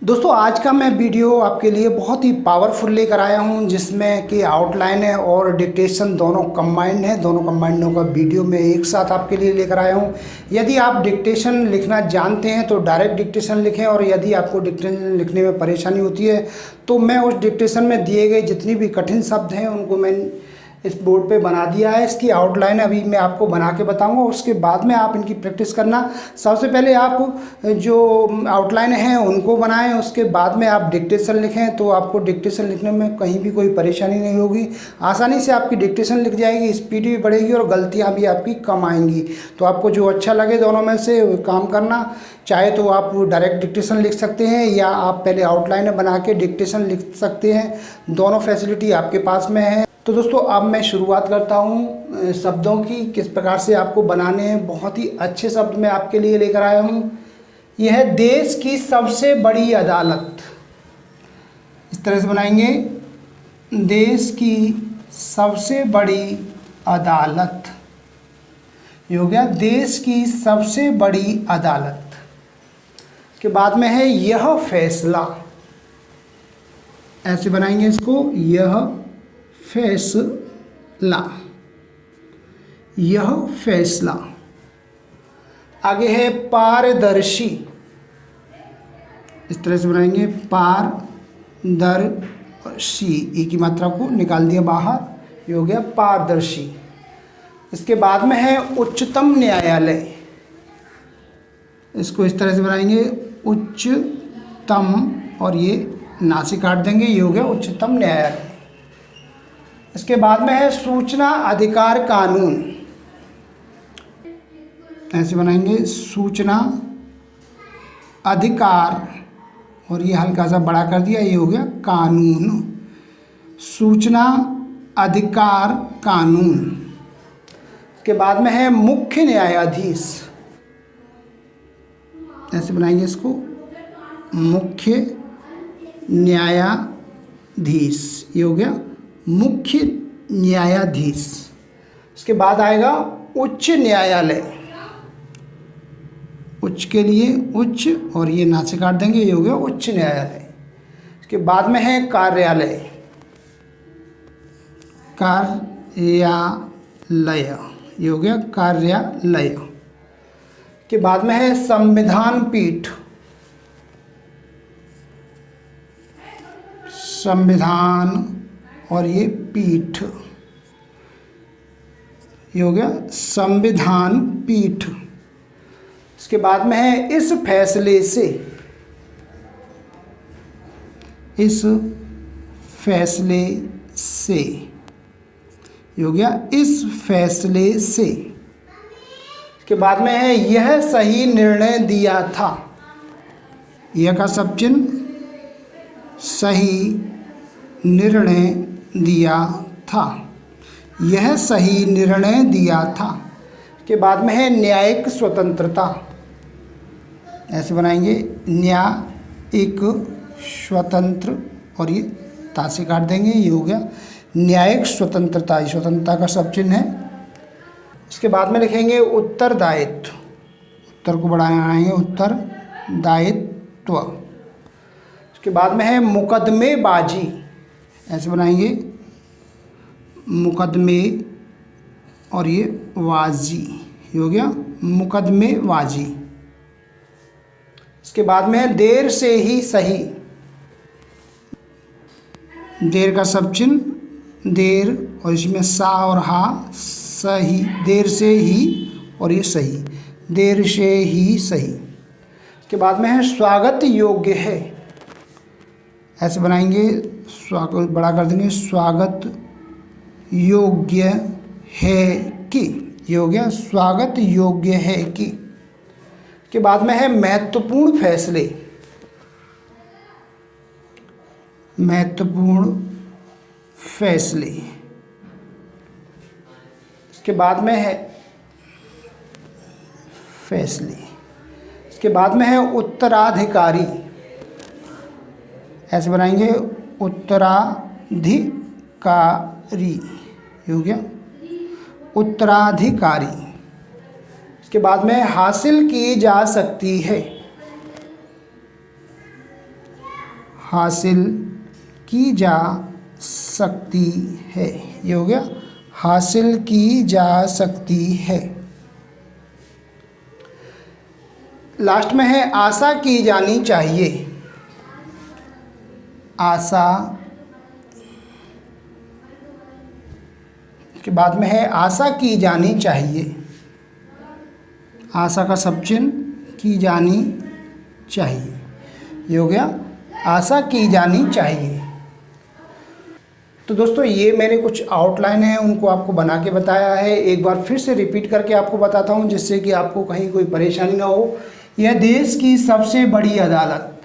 दोस्तों आज का मैं वीडियो आपके लिए बहुत ही पावरफुल लेकर आया हूं, जिसमें कि आउटलाइन है और डिक्टेशन दोनों कंबाइंड है। दोनों कंबाइंडों का वीडियो मैं एक साथ आपके लिए लेकर आया हूं। यदि आप डिक्टेशन लिखना जानते हैं तो डायरेक्ट डिक्टेशन लिखें, और यदि आपको डिक्टेशन लिखने में परेशानी होती है तो मैं उस डिक्टेशन में दिए गए जितनी भी कठिन शब्द हैं उनको मैं इस बोर्ड पे बना दिया है। इसकी आउटलाइन अभी मैं आपको बना के बताऊंगा, उसके बाद में आप इनकी प्रैक्टिस करना। सबसे पहले आप जो आउटलाइन है उनको बनाएं, उसके बाद में आप डिक्टेशन लिखें, तो आपको डिक्टेशन लिखने में कहीं भी कोई परेशानी नहीं होगी। आसानी से आपकी डिक्टेशन लिख जाएगी, स्पीड भी बढ़ेगी और गलतियाँ भी आपकी कम आएंगी। तो आपको जो अच्छा लगे दोनों में से काम करना। चाहे तो आप डायरेक्ट डिक्टेशन लिख सकते हैं या आप पहले आउटलाइन बना के डिक्टेशन लिख सकते हैं। दोनों फैसिलिटी आपके पास में है। तो दोस्तों अब मैं शुरुआत करता हूँ शब्दों की, किस प्रकार से आपको बनाने हैं। बहुत ही अच्छे शब्द मैं आपके लिए लेकर आया हूँ। यह है देश की सबसे बड़ी अदालत। इस तरह से बनाएंगे, देश की सबसे बड़ी अदालत। ये हो गया देश की सबसे बड़ी अदालत। के बाद में है यह फैसला। ऐसे बनाएंगे इसको, यह फैसला, यह फैसला। आगे है पारदर्शी। इस तरह से बनाएंगे, पारदर्शी। ई की मात्रा को निकाल दिया बाहर, ये हो गया पारदर्शी। इसके बाद में है उच्चतम न्यायालय। इसको इस तरह से बनाएंगे, उच्चतम, और ये ना से काट देंगे, ये हो गया उच्चतम न्यायालय। इसके बाद में है सूचना अधिकार कानून। ऐसे बनाएंगे, सूचना अधिकार, और ये हल्का सा बड़ा कर दिया, ये हो गया कानून। सूचना अधिकार कानून। इसके बाद में है मुख्य न्यायाधीश। ऐसे बनाएंगे इसको, मुख्य न्यायाधीश। ये हो गया मुख्य न्यायाधीश। इसके बाद आएगा उच्च न्यायालय। उच्च के लिए उच्च, और ये ना से काट देंगे, ये हो गया उच्च न्यायालय। इसके बाद में है कार्यालय। कार्यालय, ये हो गया कार्यालय। के बाद में है संविधान पीठ। संविधान, और ये पीठ, ये हो गया संविधान पीठ। इसके बाद में है इस फैसले से। इस फैसले से, ये हो गया इस फैसले से। इसके बाद में है यह सही निर्णय दिया था। यह का सब चिन्ह, सही निर्णय दिया था। यह सही निर्णय दिया था। के बाद में है न्यायिक स्वतंत्रता। ऐसे बनाएंगे, न्यायिक स्वतंत्र, और ये ता से काट देंगे, ये हो गया न्यायिक स्वतंत्रता। ये स्वतंत्रता का सब चिन्ह है। इसके बाद में लिखेंगे उत्तरदायित्व। उत्तर को बढ़ाएंगे, उत्तरदायित्व। इसके बाद में है मुकदमेबाजी। ऐसे बनाएंगे, मुकदमे, और ये वाजी, ये हो गया मुकदमेबाजी। इसके बाद में है देर से ही सही। देर का सब चिन्ह देर, और इसमें सा और हा, सही, देर से ही, और ये सही, देर से ही सही। इसके बाद में है स्वागत योग्य है। ऐसे बनाएंगे, स्वागत बड़ा कर देंगे, स्वागत योग्य है कि, ये हो गया स्वागत योग्य है कि। के बाद में है महत्वपूर्ण फैसले। महत्वपूर्ण फैसले। इसके बाद में है फैसले। इसके बाद में है उत्तराधिकारी। ऐसे बनाएंगे, उत्तराधिकारी, ये हो गया उत्तराधिकारी। इसके बाद में हासिल की जा सकती है। हासिल की जा सकती है। ये हो गया, हासिल की जा सकती है। लास्ट में है आशा की जानी चाहिए। आशा के बाद में है आशा की जानी चाहिए। आशा का सब चिन्ह की जानी चाहिए। ये हो गया, आशा की जानी चाहिए। तो दोस्तों ये मेरे कुछ आउटलाइन हैं, उनको आपको बना के बताया है। एक बार फिर से रिपीट करके आपको बताता हूँ, जिससे कि आपको कहीं कोई परेशानी ना हो। यह देश की सबसे बड़ी अदालत,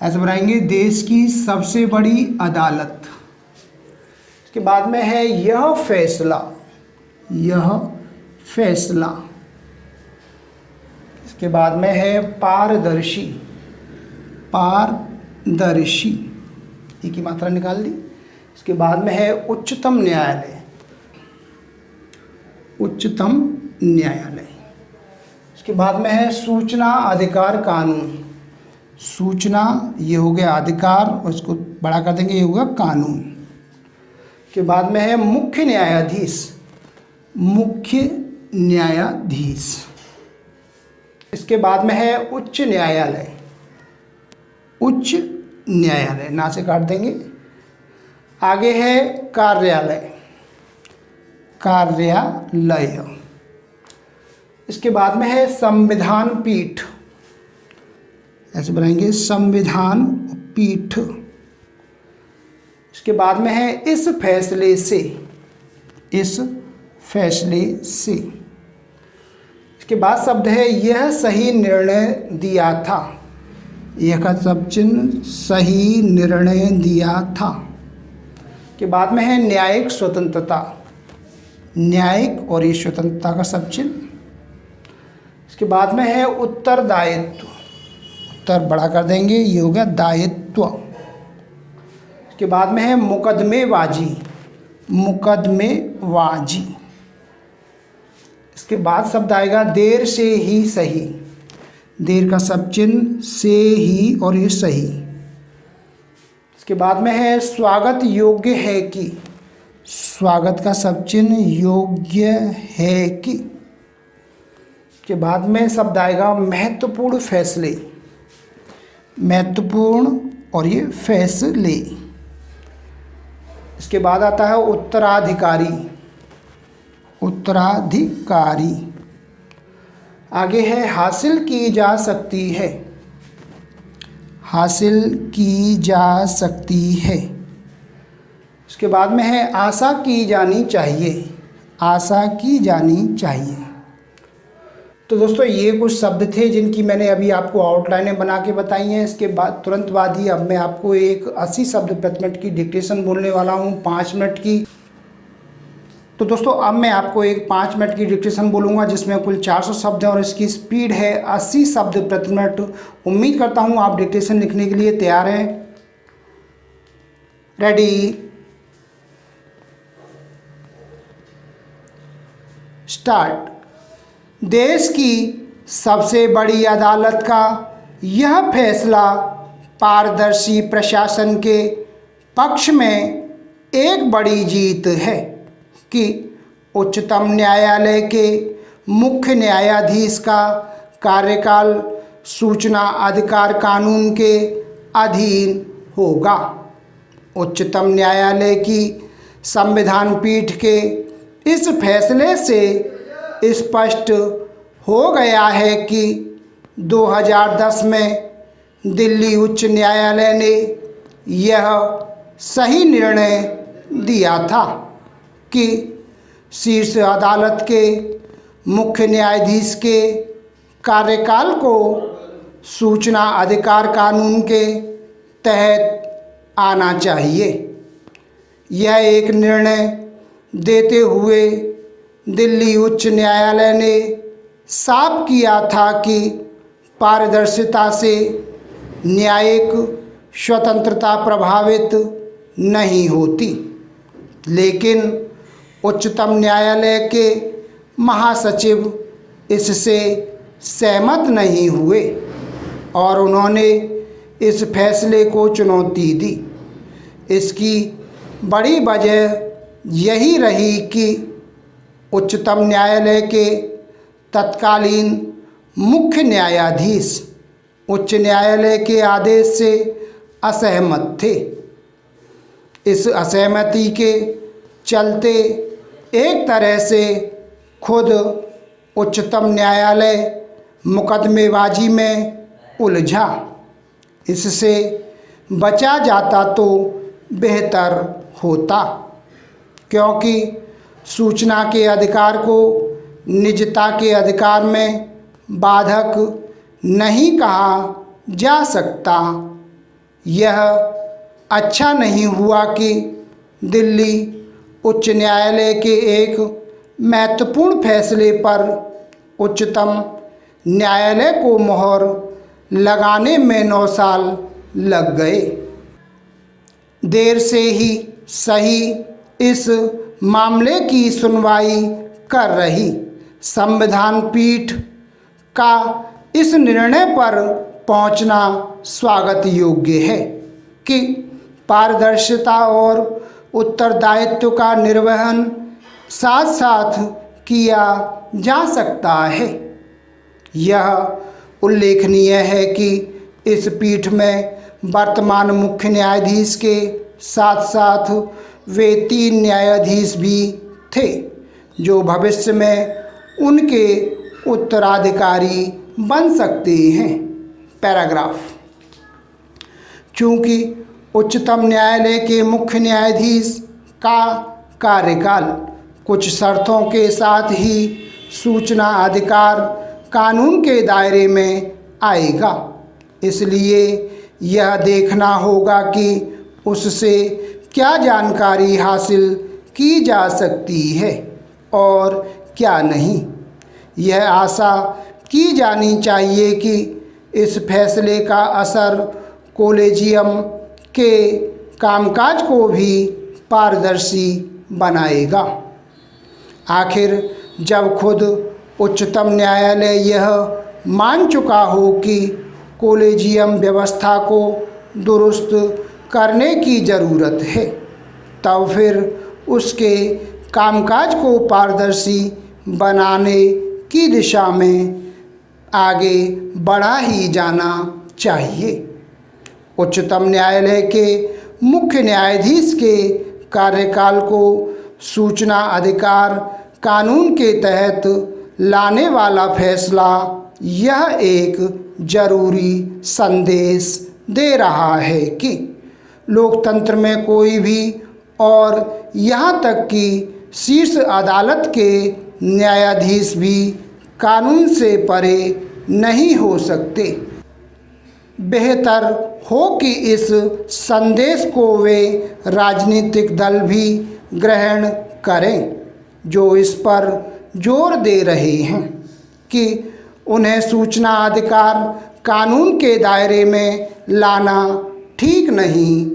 ऐसे बनाएंगे, देश की सबसे बड़ी अदालत। इसके बाद में है यह फैसला, यह फैसला। इसके बाद में है पारदर्शी, पारदर्शी, एक ही मात्रा निकाल दी। इसके बाद में है उच्चतम न्यायालय, उच्चतम न्यायालय। इसके बाद में है सूचना अधिकार कानून, सूचना, ये हो गया अधिकार और इसको बड़ा कर देंगे, ये होगा कानून। के बाद में है मुख्य न्यायाधीश, मुख्य न्यायाधीश। इसके बाद में है उच्च न्यायालय, उच्च न्यायालय, ना से काट देंगे। आगे है कार्यालय, कार्यालय। इसके बाद में है संविधान पीठ, ऐसे बनाएंगे, संविधान पीठ। इसके बाद में है इस फैसले से, इस फैसले से। इसके बाद शब्द है यह सही निर्णय दिया था, यह का सब चिन्ह सही निर्णय दिया था। के बाद में है न्यायिक स्वतंत्रता, न्यायिक और ये स्वतंत्रता का सब चिन्ह। इसके बाद में है उत्तरदायित्व, उत्तर बड़ा कर देंगे, ये हो गया दायित्व। इसके बाद में है मुकदमेबाजी, मुकदमेबाजी। इसके बाद शब्द आएगा देर से ही सही, देर का सब चिन्ह से ही और ये सही। इसके बाद में है स्वागत योग्य है कि, स्वागत का सब चिन्ह योग्य है कि। के बाद में शब्द आएगा महत्वपूर्ण फैसले, महत्वपूर्ण और ये फैसले। इसके बाद आता है उत्तराधिकारी, उत्तराधिकारी। आगे है हासिल की जा सकती है, हासिल की जा सकती है। इसके बाद में है आशा की जानी चाहिए, आशा की जानी चाहिए। तो दोस्तों ये कुछ शब्द थे जिनकी मैंने अभी आपको आउटलाइनें बना के बताई हैं। इसके बाद तुरंत बाद ही अब मैं आपको एक 80 शब्द प्रति मिनट की डिक्टेशन बोलने वाला हूँ, 5 मिनट की। तो दोस्तों अब मैं आपको एक 5 मिनट की डिक्टेशन बोलूँगा जिसमें कुल 400 शब्द हैं और इसकी स्पीड है 80 शब्द प्रति मिनट। उम्मीद करता हूँ आप डिक्टेशन लिखने के लिए तैयार हैं। Ready, start. देश की सबसे बड़ी अदालत का यह फैसला पारदर्शी प्रशासन के पक्ष में एक बड़ी जीत है कि उच्चतम न्यायालय के मुख्य न्यायाधीश का कार्यकाल सूचना अधिकार कानून के अधीन होगा। उच्चतम न्यायालय की संविधान पीठ के इस फैसले से स्पष्ट हो गया है कि 2010 में दिल्ली उच्च न्यायालय ने यह सही निर्णय दिया था कि शीर्ष अदालत के मुख्य न्यायाधीश के कार्यकाल को सूचना अधिकार कानून के तहत आना चाहिए। यह एक निर्णय देते हुए दिल्ली उच्च न्यायालय ने साफ किया था कि पारदर्शिता से न्यायिक स्वतंत्रता प्रभावित नहीं होती, लेकिन उच्चतम न्यायालय के महासचिव इससे सहमत नहीं हुए और उन्होंने इस फैसले को चुनौती दी। इसकी बड़ी वजह यही रही कि उच्चतम न्यायालय के तत्कालीन मुख्य न्यायाधीश उच्च न्यायालय के आदेश से असहमत थे। इस असहमति के चलते एक तरह से खुद उच्चतम न्यायालय मुकदमेबाजी में उलझा। इससे बचा जाता तो बेहतर होता, क्योंकि सूचना के अधिकार को निजता के अधिकार में बाधक नहीं कहा जा सकता। यह अच्छा नहीं हुआ कि दिल्ली उच्च न्यायालय के एक महत्वपूर्ण फैसले पर उच्चतम न्यायालय को मोहर लगाने में 9 साल लग गए। देर से ही सही इस मामले की सुनवाई कर रही संविधान पीठ का इस निर्णय पर पहुंचना स्वागत योग्य है कि पारदर्शिता और उत्तरदायित्व का निर्वहन साथ साथ किया जा सकता है। यह उल्लेखनीय है कि इस पीठ में वर्तमान मुख्य न्यायाधीश के साथ साथ वे 3 न्यायाधीश भी थे जो भविष्य में उनके उत्तराधिकारी बन सकते हैं। पैराग्राफ। चूँकि उच्चतम न्यायालय के मुख्य न्यायाधीश का कार्यकाल कुछ शर्तों के साथ ही सूचना अधिकार कानून के दायरे में आएगा, इसलिए यह देखना होगा कि उससे क्या जानकारी हासिल की जा सकती है और क्या नहीं। यह आशा की जानी चाहिए कि इस फैसले का असर कॉलेजियम के कामकाज को भी पारदर्शी बनाएगा। आखिर जब खुद उच्चतम न्यायालय यह मान चुका हो कि कॉलेजियम व्यवस्था को दुरुस्त करने की ज़रूरत है, तब फिर उसके कामकाज को पारदर्शी बनाने की दिशा में आगे बढ़ा ही जाना चाहिए। उच्चतम न्यायालय के मुख्य न्यायाधीश के कार्यकाल को सूचना अधिकार कानून के तहत लाने वाला फैसला यह एक जरूरी संदेश दे रहा है कि लोकतंत्र में कोई भी और यहाँ तक कि शीर्ष अदालत के न्यायाधीश भी कानून से परे नहीं हो सकते। बेहतर हो कि इस संदेश को वे राजनीतिक दल भी ग्रहण करें जो इस पर जोर दे रहे हैं कि उन्हें सूचना अधिकार कानून के दायरे में लाना ठीक नहीं।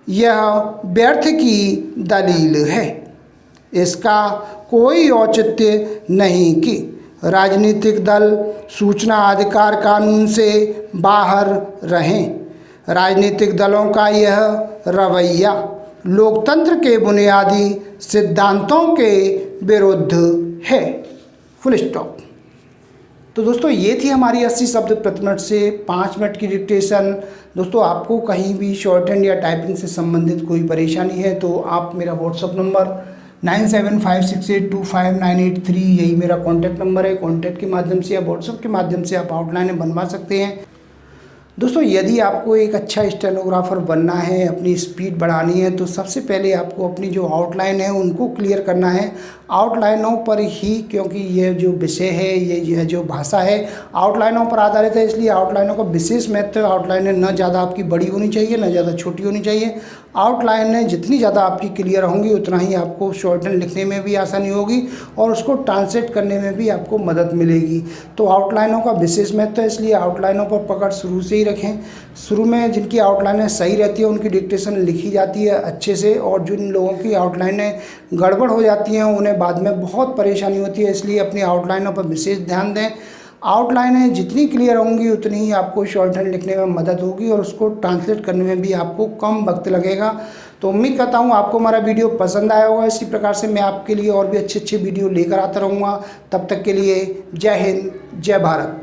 यह व्यर्थ की दलील है। इसका कोई औचित्य नहीं कि राजनीतिक दल सूचना अधिकार कानून से बाहर रहें। राजनीतिक दलों का यह रवैया लोकतंत्र के बुनियादी सिद्धांतों के विरुद्ध है। Full stop. तो दोस्तों ये थी हमारी 80 शब्द प्रति मिनट से 5 मिनट की डिक्टेशन। दोस्तों आपको कहीं भी शॉर्ट हैंड या टाइपिंग से संबंधित कोई परेशानी है तो आप मेरा व्हाट्सअप नंबर 9756825983 यही मेरा कॉन्टैक्ट नंबर है। कॉन्टैक्ट के माध्यम से या व्हाट्सअप के माध्यम से आप आउटलाइन बनवा सकते हैं। दोस्तों यदि आपको एक अच्छा स्टेनोग्राफर बनना है, अपनी स्पीड बढ़ानी है, तो सबसे पहले आपको अपनी जो आउटलाइन है उनको क्लियर करना है। आउटलाइनों पर ही, क्योंकि ये जो विषय है, यह जो भाषा है आउटलाइनों पर आधारित है, इसलिए आउटलाइनों का विशेष महत्व। आउटलाइनें न ज़्यादा आपकी बड़ी होनी चाहिए, न ज़्यादा छोटी होनी चाहिए। आउटलाइनें जितनी ज़्यादा आपकी क्लियर होंगी उतना ही आपको शॉर्ट हैंड लिखने में भी आसानी होगी और उसको ट्रांसलेट करने में भी आपको मदद मिलेगी। तो आउटलाइनों का विशेष महत्व है, इसलिए आउटलाइनों पर पकड़ शुरू से ही रखें। शुरू में जिनकी आउटलाइनें सही रहती है उनकी डिक्टेशन लिखी जाती है अच्छे से, और जिन लोगों की आउटलाइनें गड़बड़ हो जाती हैं उन्हें बाद में बहुत परेशानी होती है। इसलिए अपनी आउटलाइनों पर विशेष ध्यान दें। आउटलाइनें जितनी क्लियर होंगी उतनी ही आपको शॉर्ट हैंड लिखने में मदद होगी और उसको ट्रांसलेट करने में भी आपको कम वक्त लगेगा। तो उम्मीद करता हूँ आपको हमारा वीडियो पसंद आया होगा। इसी प्रकार से मैं आपके लिए और भी अच्छे अच्छे वीडियो लेकर आता रहूँगा। तब तक के लिए जय हिंद, जय भारत।